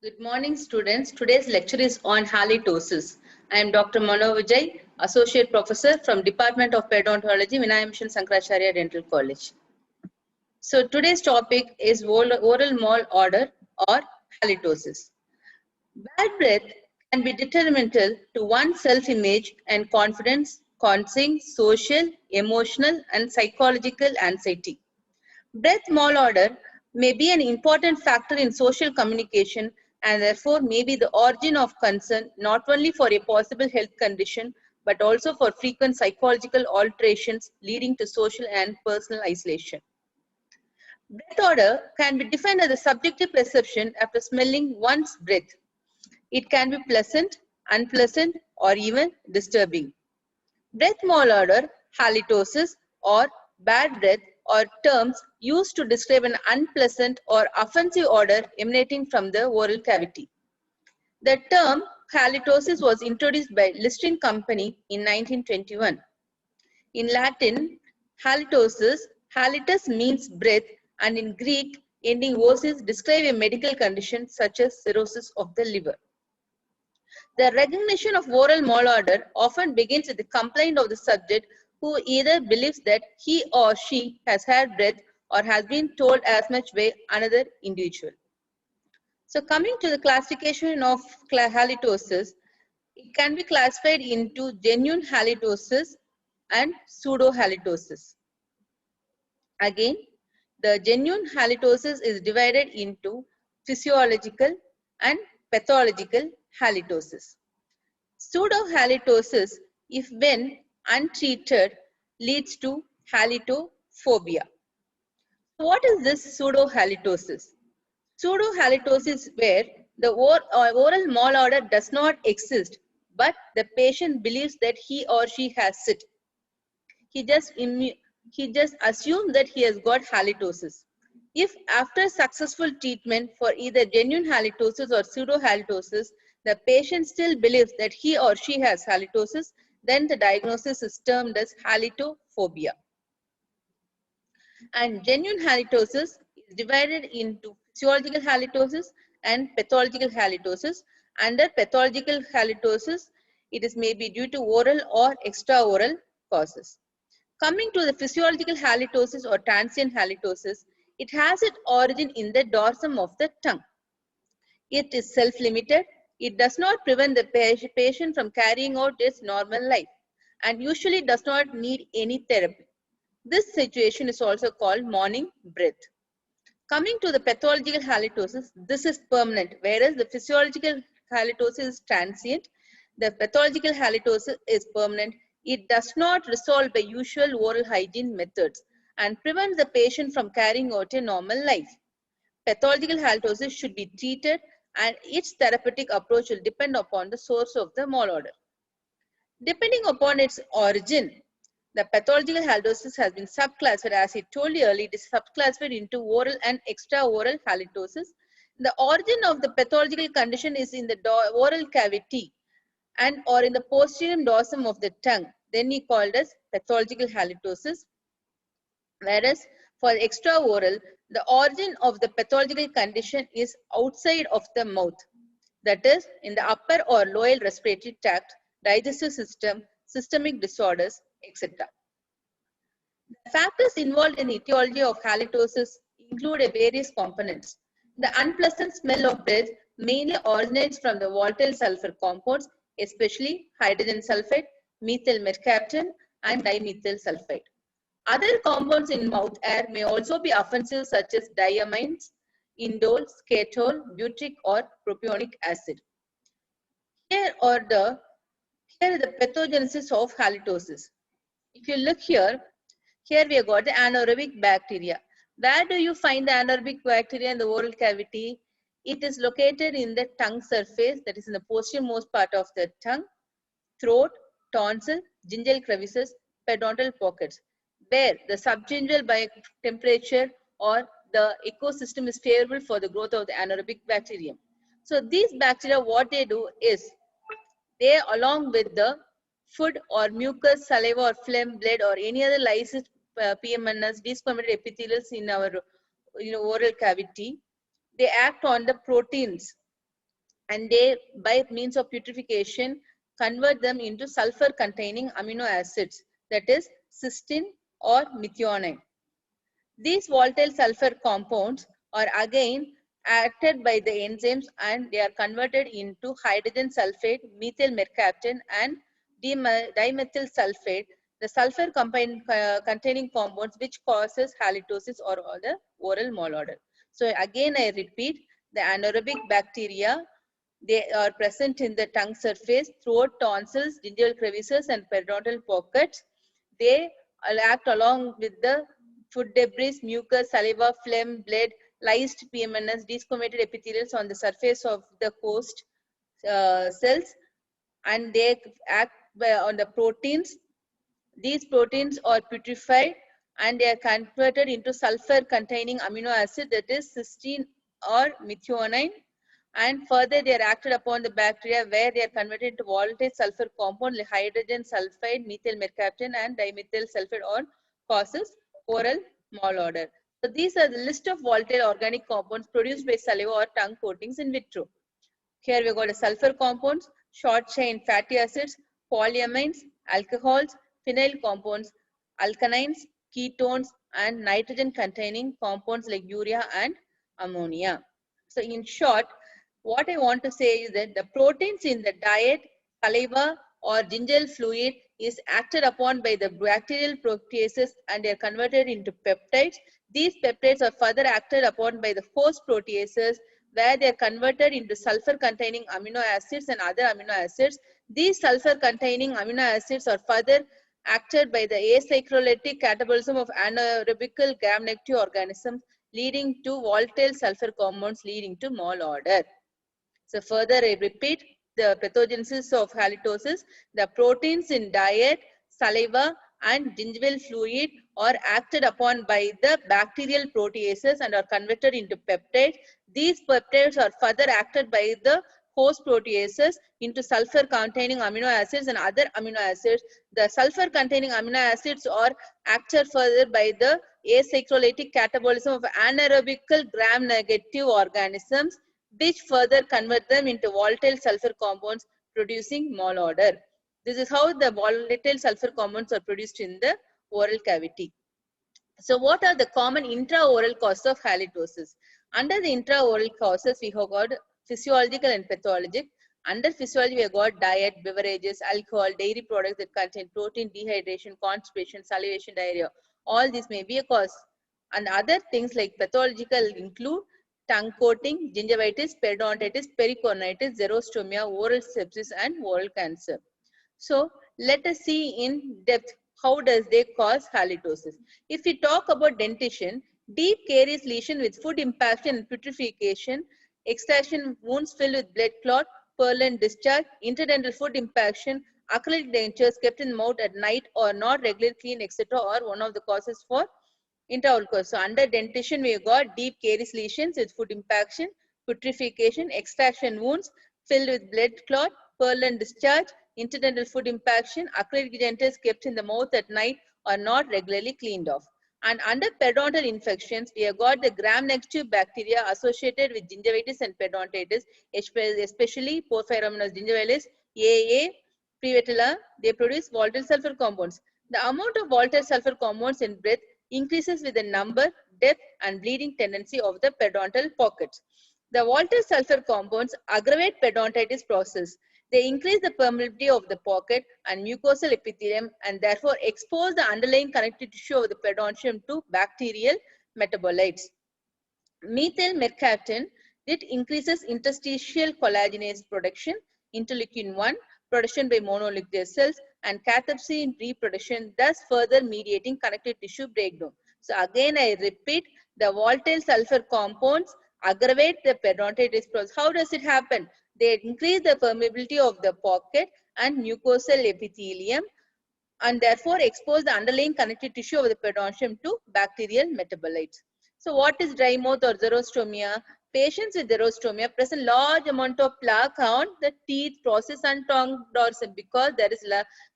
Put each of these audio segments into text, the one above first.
Good morning, students. Today's lecture is on halitosis. I am Dr. Mano Vijay, Associate Professor from Department of Periodontology, Vinaya Mission Sankaracharya Dental College. So today's topic is oral mole odor or halitosis. Bad breath can be detrimental to one's self-image and confidence, causing social, emotional, and psychological anxiety. Breath malodor may be an important factor in social communication and therefore may be the origin of concern not only for a possible health condition but also for frequent psychological alterations leading to social and personal isolation. Breath odor can be defined as a subjective perception after smelling one's breath. It can be pleasant, unpleasant, or even disturbing. Breath malodor, halitosis, or bad breath are terms used to describe an unpleasant or offensive odor emanating from the oral cavity. The term halitosis was introduced by Listerine Company in 1921. In Latin, halitosis, halitus means breath, and in Greek, ending osis describe a medical condition such as cirrhosis of the liver. The recognition of oral malodor often begins with the complaint of the subject who either believes that he or she has had breath or has been told as much by another individual. So coming to the classification of halitosis, it can be classified into genuine halitosis and pseudo-halitosis. Again, the genuine halitosis is divided into physiological and pathological halitosis. Pseudo-halitosis, if when untreated, leads to halitophobia. So what is this pseudo-halitosis? Pseudo-halitosis is where the oral malodor does not exist, but the patient believes that he or she has it. He just assumes that he has got halitosis. If after successful treatment for either genuine halitosis or pseudo-halitosis, the patient still believes that he or she has halitosis, then the diagnosis is termed as halitophobia. And genuine halitosis is divided into physiological halitosis and pathological halitosis. Under pathological halitosis, it is maybe due to oral or extraoral causes. Coming to the physiological halitosis or transient halitosis, it has its origin in the dorsum of the tongue. It is self-limited. It does not prevent the patient from carrying out its normal life and usually does not need any therapy. This situation is also called morning breath. Coming to the pathological halitosis, this is permanent, whereas the physiological halitosis is transient. The pathological halitosis is permanent. It does not resolve by usual oral hygiene methods and prevents the patient from carrying out a normal life. Pathological halitosis should be treated and its therapeutic approach will depend upon the source of the malodor. Depending upon its origin, the pathological halitosis has been subclassified. As I told you earlier, it is subclassified into oral and extraoral halitosis. The origin of the pathological condition is in the oral cavity and or in the posterior dorsum of the tongue. Then he called as pathological halitosis. Whereas for extraoral, the origin of the pathological condition is outside of the mouth. That is in the upper or lower respiratory tract, digestive system, systemic disorders, etc. The factors involved in the etiology of halitosis include various components. The unpleasant smell of breath mainly originates from the volatile sulfur compounds, especially hydrogen sulfide, methyl mercaptan, and dimethyl sulfide. Other compounds in mouth air may also be offensive, such as diamines, indole, skatole, butyric, or propionic acid. Here is the pathogenesis of halitosis. If you look here we have got the anaerobic bacteria. Where do you find the anaerobic bacteria in the oral cavity? It is located in the tongue surface, that is in the posteriormost part of the tongue, throat, tonsil, gingival crevices, periodontal pockets, where the subgingival temperature or the ecosystem is favorable for the growth of the anaerobic bacterium. So these bacteria, what they do is, they along with the food or mucus, saliva or phlegm, blood or any other lysis, PMNS, desquamated epithelials in our oral cavity, they act on the proteins and they, by means of putrefaction, convert them into sulfur containing amino acids, that is cysteine or methionine. These volatile sulfur compounds are again acted by the enzymes and they are converted into hydrogen sulfate, methyl mercaptan and dimethyl sulfate, the sulfur containing compounds which causes halitosis or the oral malodor. So again I repeat, the anaerobic bacteria, they are present in the tongue surface, throat, tonsils, gingival crevices and periodontal pockets. They act along with the food debris, mucus, saliva, phlegm, blood, lysed PMNS, desquamated epithelials on the surface of the host cells, and they act on the proteins. These proteins are putrefied and they are converted into sulfur containing amino acid, that is cysteine or methionine, and further they are acted upon the bacteria where they are converted into volatile sulfur compound like hydrogen sulfide, methyl mercaptan and dimethyl sulfide, or causes oral malodor. So these are the list of volatile organic compounds produced by saliva or tongue coatings in vitro. Here we got the sulfur compounds, short chain fatty acids, polyamines, alcohols, phenyl compounds, alkanines, ketones, and nitrogen containing compounds like urea and ammonia. So in short, what I want to say is that the proteins in the diet, saliva or gingival fluid is acted upon by the bacterial proteases and they are converted into peptides. These peptides are further acted upon by the host proteases where they are converted into sulfur containing amino acids and other amino acids. These sulfur containing amino acids are further acted by the acyclolytic catabolism of anaerobical gram-negative organisms, leading to volatile sulfur compounds leading to malodor. So further I repeat, the pathogenesis of halitosis, the proteins in diet, saliva and gingival fluid are acted upon by the bacterial proteases and are converted into peptides. These peptides are further acted by the host proteases into sulfur containing amino acids and other amino acids. The sulfur containing amino acids are acted further by the acyclolytic catabolism of anaerobical gram-negative organisms, which further convert them into volatile sulfur compounds producing malodor. This is how the volatile sulfur compounds are produced in the oral cavity. So what are the common intraoral causes of halitosis? Under the intraoral causes, we have got physiological and pathologic. Under physiology, we have got diet, beverages, alcohol, dairy products that contain protein, dehydration, constipation, salivation, diarrhea. All these may be a cause. And other things like pathological include tongue coating, gingivitis, periodontitis, pericornitis, xerostomia, oral sepsis, and oral cancer. So let us see in depth how does they cause halitosis. If we talk about dentition, deep caries lesion with food impaction and putrefaction, extraction wounds filled with blood clot, purulent discharge, interdental food impaction, acrylic dentures kept in mouth at night or not regularly cleaned, etc. are one of the causes for intraoral cause. So under dentition, we have got deep caries lesions with food impaction, putrefaction, extraction wounds filled with blood clot, purulent discharge, interdental food impaction, acrylic dentures kept in the mouth at night or not regularly cleaned off. And under periodontal infections, we have got the gram-negative bacteria associated with gingivitis and periodontitis, especially Porphyromonas gingivalis, AA, Prevotella. They produce volatile sulfur compounds. The amount of volatile sulfur compounds in breath increases with the number, depth and bleeding tendency of the periodontal pockets. The volatile sulfur compounds aggravate periodontitis process. They increase the permeability of the pocket and mucosal epithelium and therefore expose the underlying connective tissue of the periodontium to bacterial metabolites. Methyl mercaptan, it increases interstitial collagenase production, interleukin-1 production by mononuclear cells, and cathepsin reproduction, thus further mediating connective tissue breakdown. So again I repeat, the volatile sulfur compounds aggravate the periodontitis process. How does it happen? They increase the permeability of the pocket and mucosal epithelium and therefore expose the underlying connective tissue of the periodontium to bacterial metabolites. So what is dry mouth or xerostomia? Patients with xerostomia present large amount of plaque on the teeth, process and tongue dorsum because there is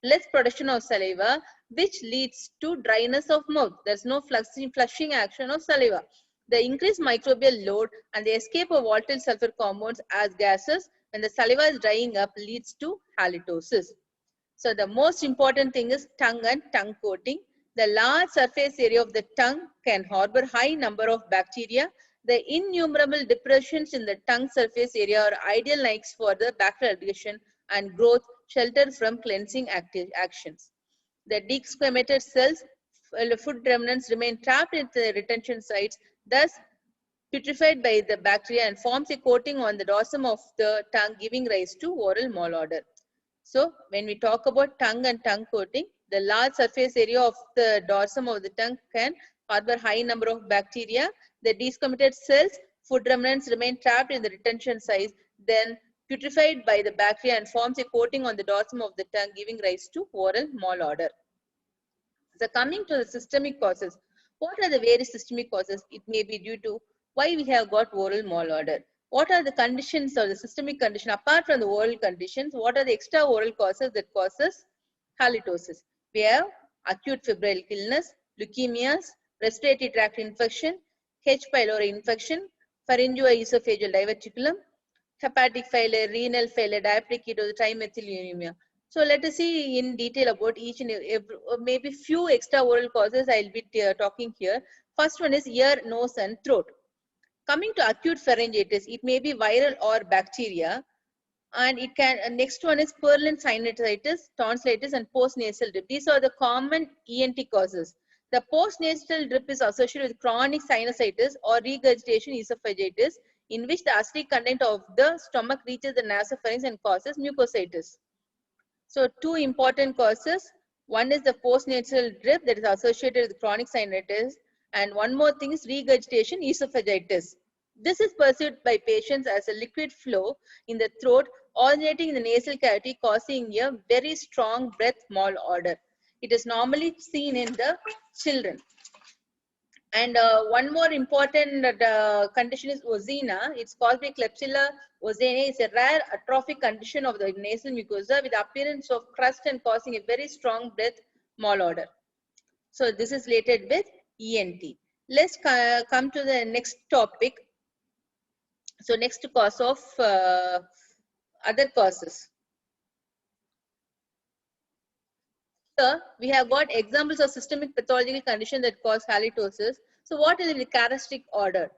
less production of saliva, which leads to dryness of mouth. There is no flushing action of saliva. The increased microbial load and the escape of volatile sulfur compounds as gases when the saliva is drying up, leads to halitosis. So the most important thing is tongue and tongue coating. The large surface area of the tongue can harbor high number of bacteria. The innumerable depressions in the tongue surface area are ideal niches for the bacterial aggregation and growth, shelter from cleansing actions. The desquamated cells, food remnants remain trapped in the retention sites, thus putrefied by the bacteria, and forms a coating on the dorsum of the tongue, giving rise to oral malodor. So when we talk about tongue and tongue coating, the large surface area of the dorsum of the tongue can harbor high number of bacteria. The desquamated cells, food remnants remain trapped in the retention sites, then putrefied by the bacteria and forms a coating on the dorsum of the tongue, giving rise to oral malodor. So coming to the systemic causes, what are the various systemic causes? It may be due to why we have got oral malodor. What are the conditions or the systemic condition apart from the oral conditions? What are the extra oral causes that causes halitosis? We have acute febrile illness, leukemias, respiratory tract infection, H. pylori infection, pharyngoesophageal diverticulum, hepatic failure, renal failure, diabetic ketosis, trimethyluremia. So let us see in detail about each and every, maybe few extra oral causes I'll be talking here. First one is ear, nose and throat. Coming to acute pharyngitis, it may be viral or bacteria, and it can, next one is purulent sinusitis, tonsillitis and postnasal drip. These are the common ENT causes. The postnasal drip is associated with chronic sinusitis or regurgitation esophagitis, in which the acidic content of the stomach reaches the nasopharynx and causes mucositis. So two important causes. One is the postnasal drip that is associated with chronic sinusitis, and one more thing is regurgitation esophagitis. This is perceived by patients as a liquid flow in the throat originating in the nasal cavity, causing a very strong breath malodor. It is normally seen in the children. And one more important condition is ozena. It's caused by Klebsiella ozanae. It's a rare atrophic condition of the nasal mucosa with appearance of crust and causing a very strong breath malodor. So this is related with ENT. Let's come to the next topic. So next cause of other causes. Here we have got examples of systemic pathological conditions that cause halitosis. So what is the characteristic odor?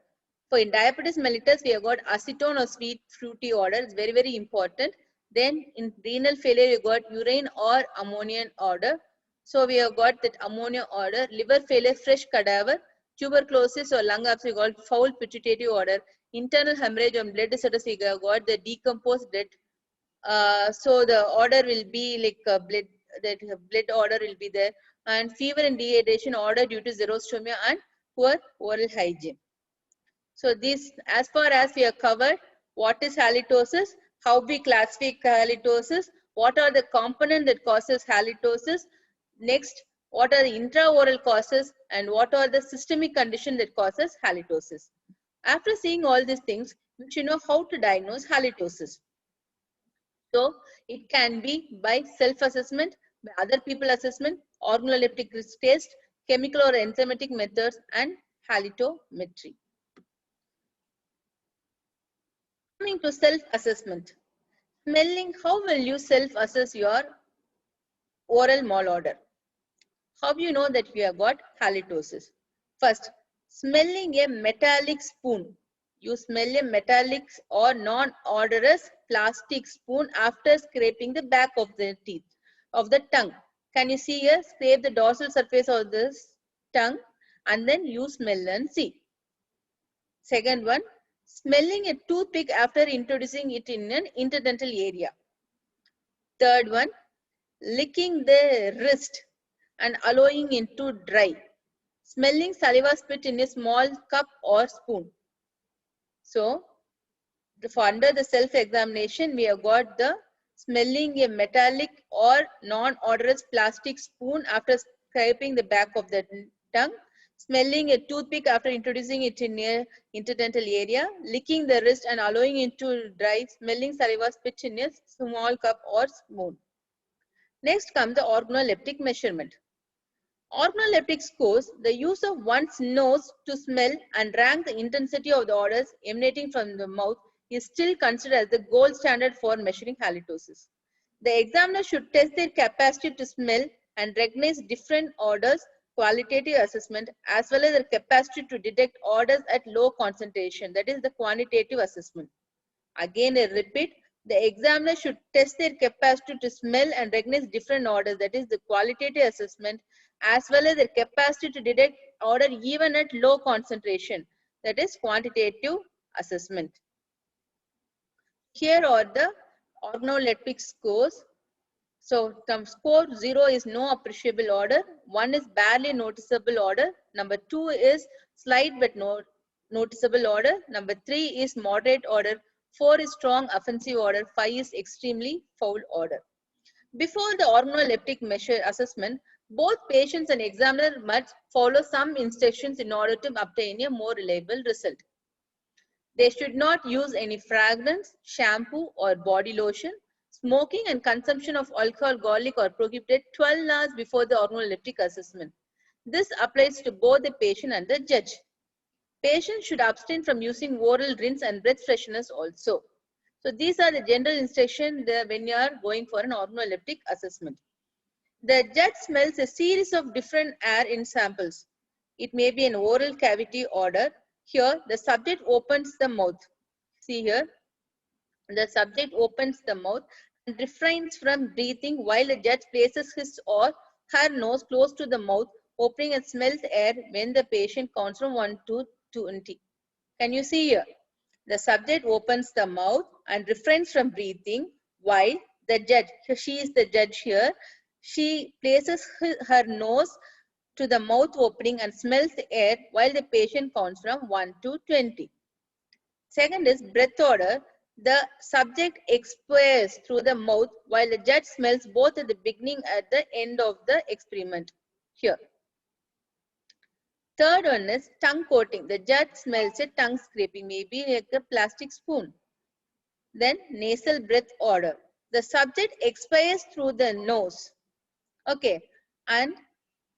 For in diabetes mellitus, we have got acetone or sweet fruity odor. It's very, very important. Then in renal failure, you got urine or ammonium odor. So we have got that ammonia odor. Liver failure, fresh cadaver. Tuberculosis or lung abscess, we got foul pituitary odor. Internal hemorrhage and blood disorders, we have got the decomposed blood. So the order will be like blood, that blood order will be there, and fever and dehydration order due to xerostomia and poor oral hygiene. So this, as far as we have covered what is halitosis, how we classify halitosis, what are the components that causes halitosis, next what are the intraoral causes, and what are the systemic condition that causes halitosis. After seeing all these things, we should know how to diagnose halitosis. So it can be by self-assessment, by other people assessment, organoleptic risk test, chemical or enzymatic methods, and halitometry. Coming to self-assessment. Smelling, how will you self-assess your oral malodor? How do you know that you have got halitosis? First, smelling a metallic spoon. You smell a metallic or non-odorous plastic spoon after scraping the back of the teeth, of the tongue. Can you see here? Scrape the dorsal surface of this tongue and then you smell and see. Second one, smelling a toothpick after introducing it in an interdental area. Third one, licking the wrist and allowing it to dry. Smelling saliva spit in a small cup or spoon. So, for under the self-examination, we have got the smelling a metallic or non-odorous plastic spoon after scraping the back of the tongue, smelling a toothpick after introducing it in a interdental area, licking the wrist and allowing it to dry, smelling saliva spit in a small cup or spoon. Next comes the organoleptic measurement. Organoleptic scores the use of one's nose to smell and rank the intensity of the odors emanating from the mouth is still considered as the gold standard for measuring halitosis. The examiner should test their capacity to smell and recognize different odors, qualitative assessment, as well as their capacity to detect odors at low concentration, that is the quantitative assessment. Again, I repeat, the examiner should test their capacity to smell and recognize different odors, that is the qualitative assessment, as well as their capacity to detect odor even at low concentration, that is quantitative assessment. Here are the organoleptic scores. So score 0 is no appreciable odor, 1 is barely noticeable odor, number 2 is slight but no noticeable odor, number 3 is moderate odor, 4 is strong offensive odor, 5 is extremely foul odor. Before the organoleptic measure assessment, both patients and examiner must follow some instructions in order to obtain a more reliable result. They should not use any fragrance, shampoo or body lotion. Smoking and consumption of alcohol, garlic are prohibited 12 hours before the organoleptic assessment. This applies to both the patient and the judge. Patients should abstain from using oral rinse and breath fresheners also. So these are the general instructions when you are going for an organoleptic assessment. The judge smells a series of different air in samples. It may be an oral cavity odor. Here, the subject opens the mouth. See here, the subject opens the mouth and refrains from breathing while the judge places his or her nose close to the mouth opening and smells air when the patient counts from 1 to 20. Can you see here? The subject opens the mouth and refrains from breathing while the judge, she is the judge here, she places her nose to the mouth opening and smells the air while the patient counts from 1 to 20. Second is breath odor. The subject expires through the mouth while the judge smells both at the beginning and at the end of the experiment. Here. Third one is tongue coating. The judge smells a tongue scraping, maybe like a plastic spoon. Then nasal breath odor. The subject expires through the nose. Okay. And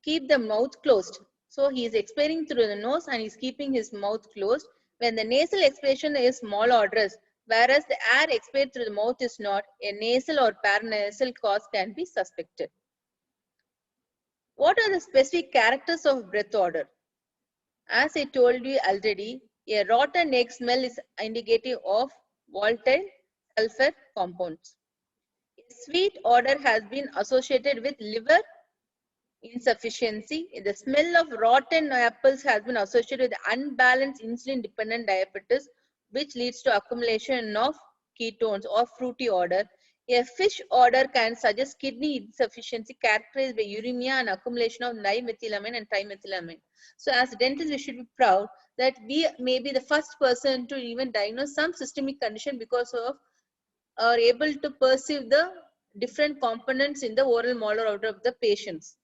keep the mouth closed. So he is expiring through the nose and he is keeping his mouth closed. When the nasal expiration is malodorous, whereas the air expired through the mouth is not, a nasal or paranasal cause can be suspected. What are the specific characters of breath odor? As I told you already, a rotten egg smell is indicative of volatile sulfur compounds. A sweet odor has been associated with liver insufficiency. The smell of rotten apples has been associated with unbalanced insulin-dependent diabetes, which leads to accumulation of ketones or fruity odor. A fish odor can suggest kidney insufficiency characterized by uremia and accumulation of dimethylamine and trimethylamine. So as dentists, we should be proud that we may be the first person to even diagnose some systemic condition because of are able to perceive the different components in the oral molar odor of the patients.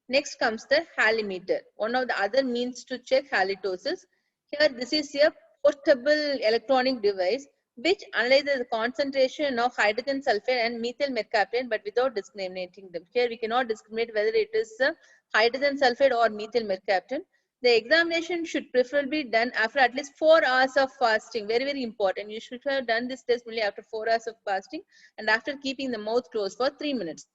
Next comes the halimeter, one of the other means to check halitosis. Here, this is a portable electronic device which analyzes the concentration of hydrogen sulfide and methyl mercaptan but without discriminating them. Here, we cannot discriminate whether it is hydrogen sulfide or methyl mercaptan. The examination should preferably be done after at least 4 hours of fasting. Very, very important. You should have done this test only after 4 hours of fasting and after keeping the mouth closed for 3 minutes.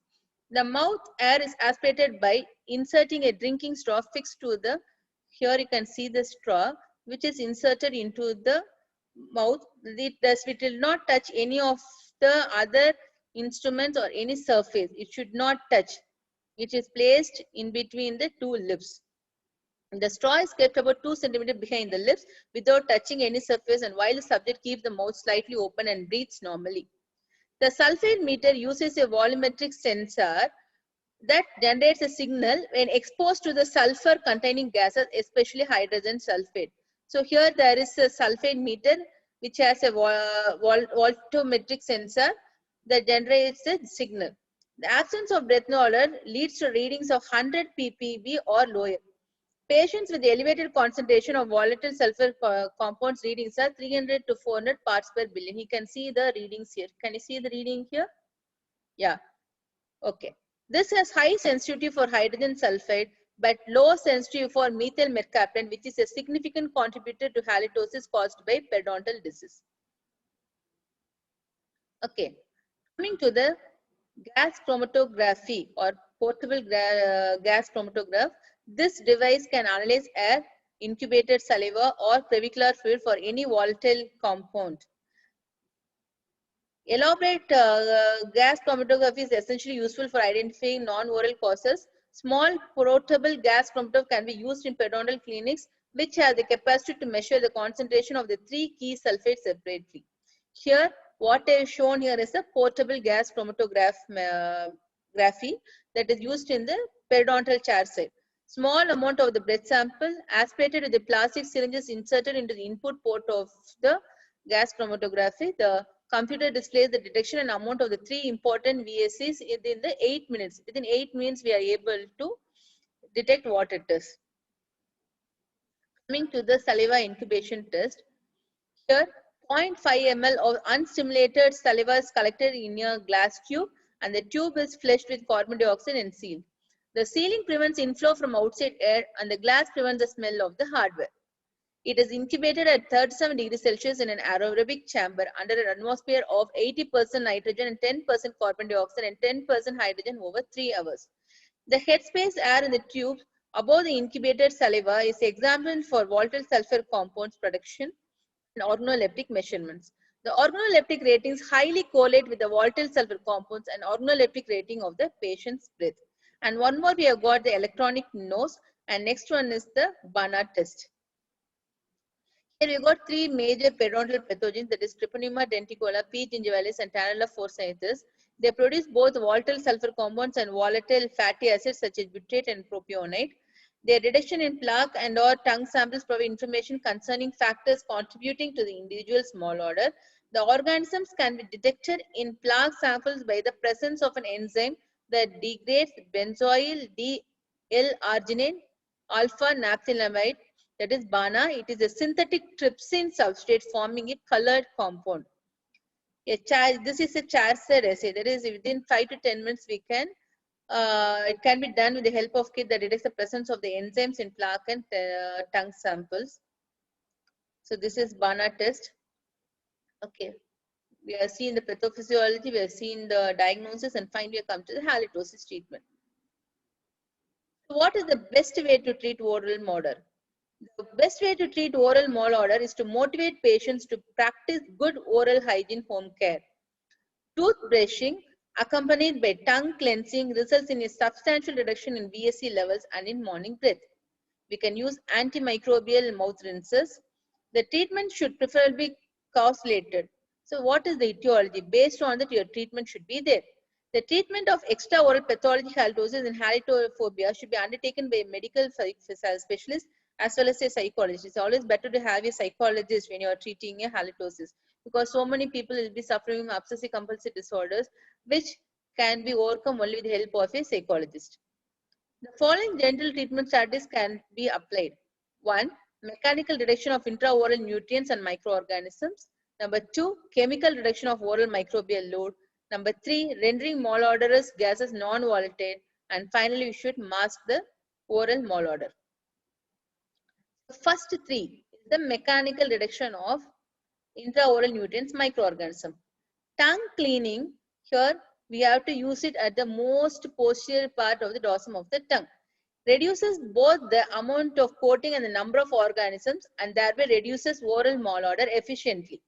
The mouth air is aspirated by inserting a drinking straw fixed to the, here you can see the straw which is inserted into the mouth. It will not touch any of the other instruments or any surface. It should not touch. It is placed in between the two lips. The straw is kept about 2 cm behind the lips without touching any surface and while the subject keeps the mouth slightly open and breathes normally. The sulfate meter uses a volumetric sensor that generates a signal when exposed to the sulfur containing gases, especially hydrogen sulfate. So here there is a sulfate meter which has a voltometric sensor that generates a signal. The absence of breath odor leads to readings of 100 ppb or lower. Patients with elevated concentration of volatile sulfur compounds readings are 300 to 400 parts per billion. You can see the readings here. Can you see the reading here? Yeah. Okay. This has high sensitivity for hydrogen sulfide but low sensitivity for methyl mercaptan, which is a significant contributor to halitosis caused by periodontal disease. Okay, coming to the gas chromatography or portable gas chromatograph, this device can analyze air, incubated saliva, or crevicular fluid for any volatile compound. Elaborate gas chromatography is essentially useful for identifying non-oral causes. Small portable gas chromatograph can be used in periodontal clinics, which have the capacity to measure the concentration of the three key sulfates separately. Here, what I have shown here is a portable gas chromatography that is used in the periodontal chair side. Small amount of the breath sample aspirated with the plastic syringes inserted into the input port of the gas chromatography. The computer displays the detection and amount of the three important VSCs within the 8 minutes. Within 8 minutes, we are able to detect what it is. Coming to the saliva incubation test, here 0.5 ml of unstimulated saliva is collected in a glass tube and the tube is flushed with carbon dioxide and sealed. The sealing prevents inflow from outside air and the glass prevents the smell of the hardware. It is incubated at 37 degrees Celsius in an aerobic chamber under an atmosphere of 80% nitrogen and 10% carbon dioxide and 10% hydrogen over 3 hours. The headspace air in the tube above the incubated saliva is examined for volatile sulfur compounds production and organoleptic measurements. The organoleptic ratings highly correlate with the volatile sulfur compounds and organoleptic rating of the patient's breath. And one more, we have got the electronic nose, and next one is the BANA test. Here we got three major periodontal pathogens, that is Treponema denticola, P. gingivalis, and Tanella forsythis. They produce both volatile sulfur compounds and volatile fatty acids such as butyrate and propionate. Their detection in plaque and or tongue samples provide information concerning factors contributing to the individual's malodor. The organisms can be detected in plaque samples by the presence of an enzyme that degrades benzoyl D-L-arginine alpha-naphthalamide, that is BANA. It is a synthetic trypsin substrate forming a colored compound. This is a chair-side assay. That is, within 5 to 10 minutes, we can. It can be done with the help of kit that detects the presence of the enzymes in plaque and tongue samples. So this is BANA test. Okay, we have seen the pathophysiology, we have seen the diagnosis, and finally we have come to the halitosis treatment. So what is the best way to treat oral malodor? The best way to treat oral malodor is to motivate patients to practice good oral hygiene home care. Tooth brushing accompanied by tongue cleansing results in a substantial reduction in VSC levels and in morning breath. We can use antimicrobial mouth rinses. The treatment should preferably be causulated. So what is the etiology? Based on that, your treatment should be there. The treatment of extraoral pathology halitosis and halitophobia should be undertaken by a medical specialist as well as a psychologist. It's always better to have a psychologist when you are treating a halitosis, because so many people will be suffering from obsessive compulsive disorders, which can be overcome only with the help of a psychologist. The following dental treatment strategies can be applied. 1. Mechanical reduction of intraoral nutrients and microorganisms. Number 2. Chemical reduction of oral microbial load. Number 3. Rendering malodorous gases non-volatile. And finally, we should mask the oral malodor. The first three is the mechanical reduction of intraoral nutrients microorganism. Tongue cleaning, here we have to use it at the most posterior part of the dorsum of the tongue. Reduces both the amount of coating and the number of organisms and thereby reduces oral malodor efficiently.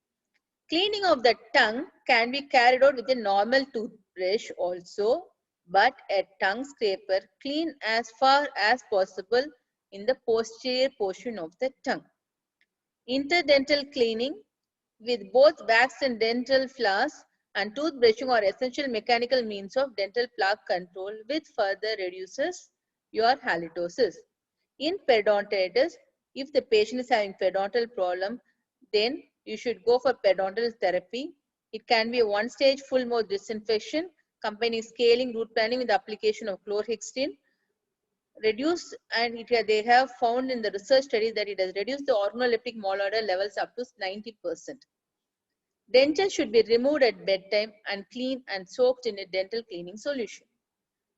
Cleaning of the tongue can be carried out with a normal toothbrush also, but a tongue scraper clean as far as possible in the posterior portion of the tongue. Interdental cleaning with both wax and dental floss and toothbrushing are essential mechanical means of dental plaque control, which further reduces your halitosis. In periodontitis, if the patient is having periodontal problem, then you should go for periodontal therapy. It can be a one-stage full mouth disinfection, combining scaling, root planning with the application of chlorhexidine. Reduce, and they have found in the research study that it has reduced the organoleptic malodor levels up to 90%. Dentures should be removed at bedtime and cleaned and soaked in a dental cleaning solution.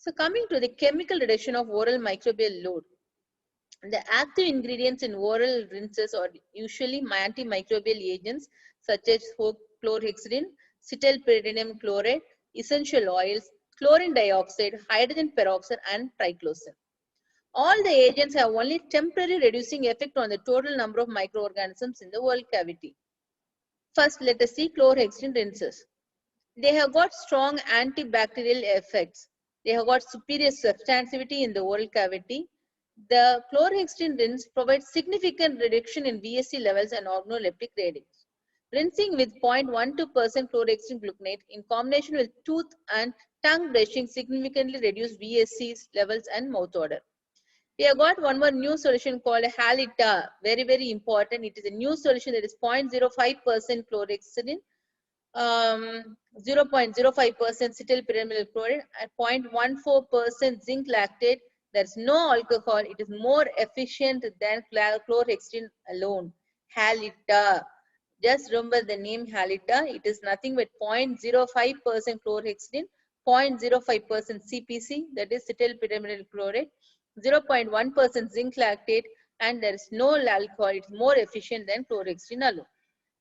So coming to the chemical reduction of oral microbial load. The active ingredients in oral rinses are usually antimicrobial agents such as chlorhexidine, cetylpyridinium chloride, essential oils, chlorine dioxide, hydrogen peroxide, and triclosan. All the agents have only temporary reducing effect on the total number of microorganisms in the oral cavity. First, let us see chlorhexidine rinses. They have got strong antibacterial effects. They have got superior substantivity in the oral cavity. The chlorhexidine rinse provides significant reduction in VSC levels and organoleptic ratings. Rinsing with 0.12% chlorhexidine gluconate in combination with tooth and tongue brushing significantly reduce VSC levels and mouth odor. We have got one more new solution called Halita. Very, very important. It is a new solution that is 0.05% chlorhexidine, 0.05% cetylpyramidal chloride, and 0.14% zinc lactate. There's no alcohol. It is more efficient than chlorhexidine alone. Halita. Just remember the name Halita. It is nothing but 0.05% chlorhexidine, 0.05% CPC, that is cetylpyramidal chloride, 0.1% zinc lactate, and there is no alcohol. It is more efficient than chlorhexidine alone.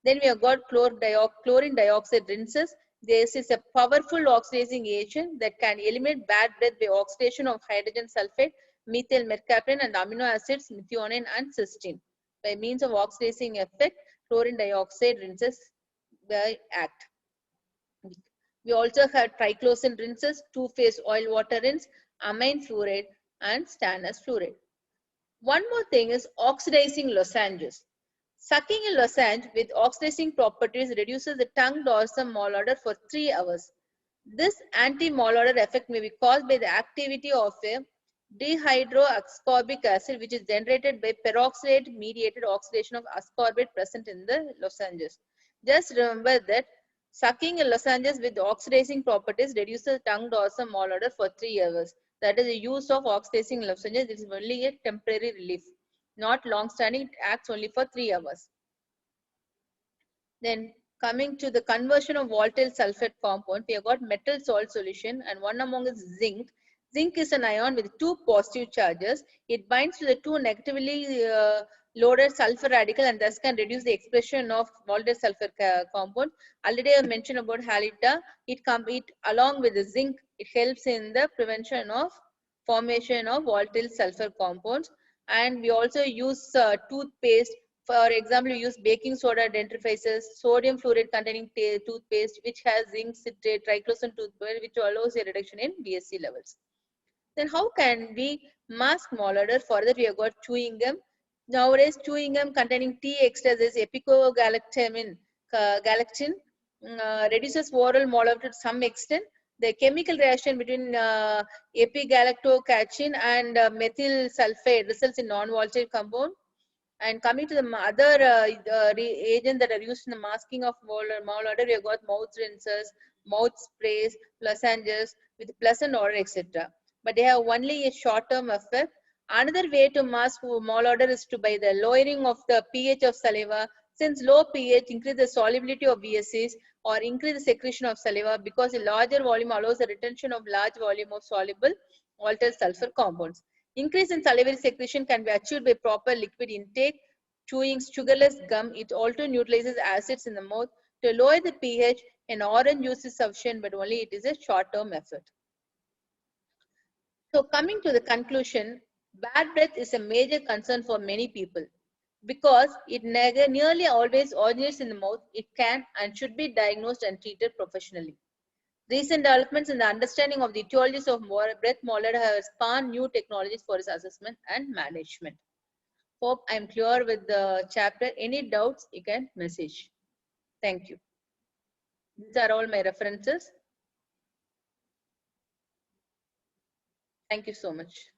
Then we have got chlorine dioxide rinses. This is a powerful oxidizing agent that can eliminate bad breath by oxidation of hydrogen sulfate, methyl mercaptan, and amino acids methionine and cysteine. By means of oxidizing effect, chlorine dioxide rinses act. We also have triclosan rinses, two-phase oil water rinse, amine fluoride, and stannous fluoride. One more thing is oxidizing lozenges. Sucking a lozenge with oxidizing properties reduces the tongue dorsum malodor for 3 hours. This anti-malodor effect may be caused by the activity of a dihydroascorbic acid, which is generated by peroxide-mediated oxidation of ascorbate present in the lozenges. Just remember that sucking a lozenges with oxidizing properties reduces tongue dorsum malodor for 3 hours. That is the use of oxidizing lozenges. This is only a temporary relief, not long-standing. It acts only for 3 hours. Then coming to the conversion of volatile sulfate compound, we have got metal salt solution, and one among is zinc. Zinc is an ion with 2 positive charges. It binds to the 2 negatively loaded sulfur radical and thus can reduce the expression of volatile sulfur compound. Already I mentioned about Halita. It along with the zinc, it helps in the prevention of formation of volatile sulfur compounds. And we also use toothpaste. For example, we use baking soda dentifrices, sodium fluoride containing toothpaste, which has zinc citrate, triclosan toothpaste, which allows a reduction in VSC levels. Then how can we mask malodor? For that, we have got chewing gum. Nowadays, chewing gum containing tea extras, epicogalactin, reduces oral malodor to some extent. The chemical reaction between epigalactocatechin and methyl sulfate results in non-volatile compound. And coming to the other agents that are used in the masking of malodor, we have got mouth rinses, mouth sprays, lozenges with pleasant odor, etc. But they have only a short-term effect. Another way to mask malodor is by the lowering of the pH of saliva. Since low pH increases the solubility of VSCs or increase the secretion of saliva, because a larger volume allows the retention of large volume of soluble volatile sulfur compounds. Increase in salivary secretion can be achieved by proper liquid intake. Chewing sugarless gum, it also neutralizes acids in the mouth. To lower the pH, an orange juice is sufficient, but only it is a short-term effort. So coming to the conclusion, bad breath is a major concern for many people. Because it nearly always originates in the mouth, it can and should be diagnosed and treated professionally. Recent developments in the understanding of the etiologies of breath malodor have spawned new technologies for its assessment and management. Hope I am clear with the chapter. Any doubts, you can message. Thank you. These are all my references. Thank you so much.